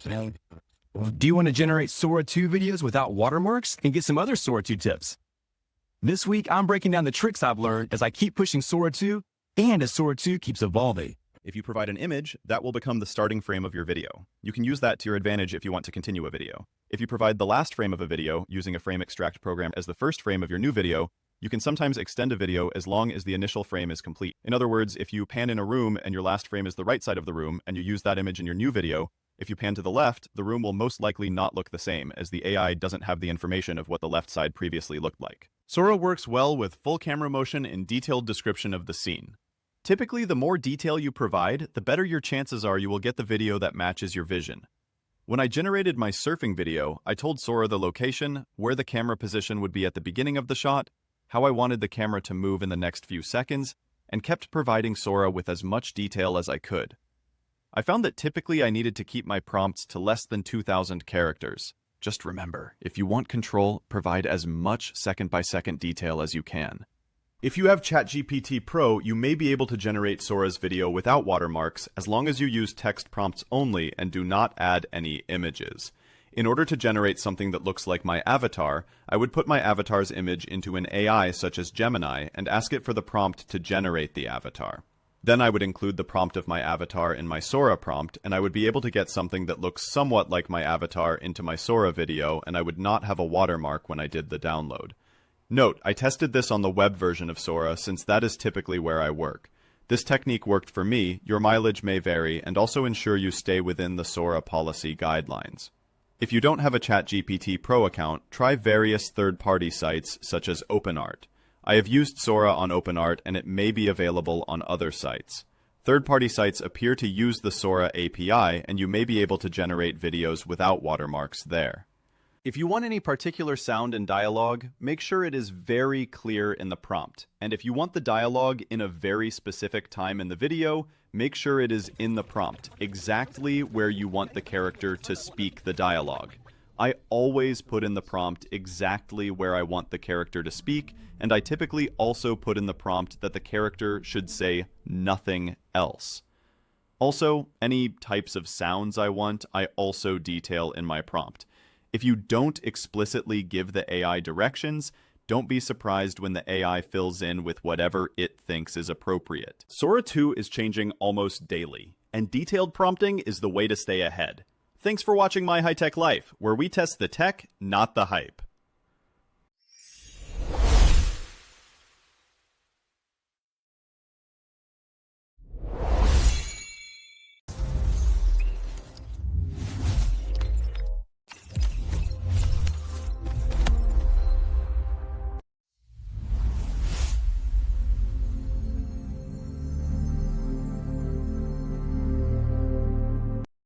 Do you want to generate SORA-2 videos without watermarks and get some other SORA-2 tips? This week, I'm breaking down the tricks I've learned as I keep pushing SORA-2 and as SORA-2 keeps evolving. If you provide an image, that will become the starting frame of your video. You can use that to your advantage if you want to continue a video. If you provide the last frame of a video using a frame extract program as the first frame of your new video, you can sometimes extend a video as long as the initial frame is complete. In other words, if you pan in a room and your last frame is the right side of the room and you use that image in your new video, if you pan to the left, the room will most likely not look the same, as the AI doesn't have the information of what the left side previously looked like. Sora works well with full camera motion and detailed description of the scene. Typically, the more detail you provide, the better your chances are you will get the video that matches your vision. When I generated my surfing video, I told Sora the location, where the camera position would be at the beginning of the shot, how I wanted the camera to move in the next few seconds, and kept providing Sora with as much detail as I could. I found that typically I needed to keep my prompts to less than 2,000 characters. Just remember, if you want control, provide as much second-by-second detail as you can. If you have ChatGPT Pro, you may be able to generate Sora's video without watermarks as long as you use text prompts only and do not add any images. In order to generate something that looks like my avatar, I would put my avatar's image into an AI such as Gemini and ask it for the prompt to generate the avatar. Then I would include the prompt of my avatar in my Sora prompt, and I would be able to get something that looks somewhat like my avatar into my Sora video, and I would not have a watermark when I did the download. Note, I tested this on the web version of Sora since that is typically where I work. This technique worked for me. Your mileage may vary, and also ensure you stay within the Sora policy guidelines. If you don't have a ChatGPT Pro account, try various third-party sites such as OpenArt. I have used Sora on OpenArt, and it may be available on other sites. Third-party sites appear to use the Sora API, and you may be able to generate videos without watermarks there. If you want any particular sound and dialogue, make sure it is very clear in the prompt. And if you want the dialogue in a very specific time in the video, make sure it is in the prompt, exactly where you want the character to speak the dialogue. I always put in the prompt exactly where I want the character to speak, and I typically also put in the prompt that the character should say nothing else. Also, any types of sounds I want, I also detail in my prompt. If you don't explicitly give the AI directions, don't be surprised when the AI fills in with whatever it thinks is appropriate. Sora 2 is changing almost daily, and detailed prompting is the way to stay ahead. Thanks for watching My High Tech Life, where we test the tech, not the hype.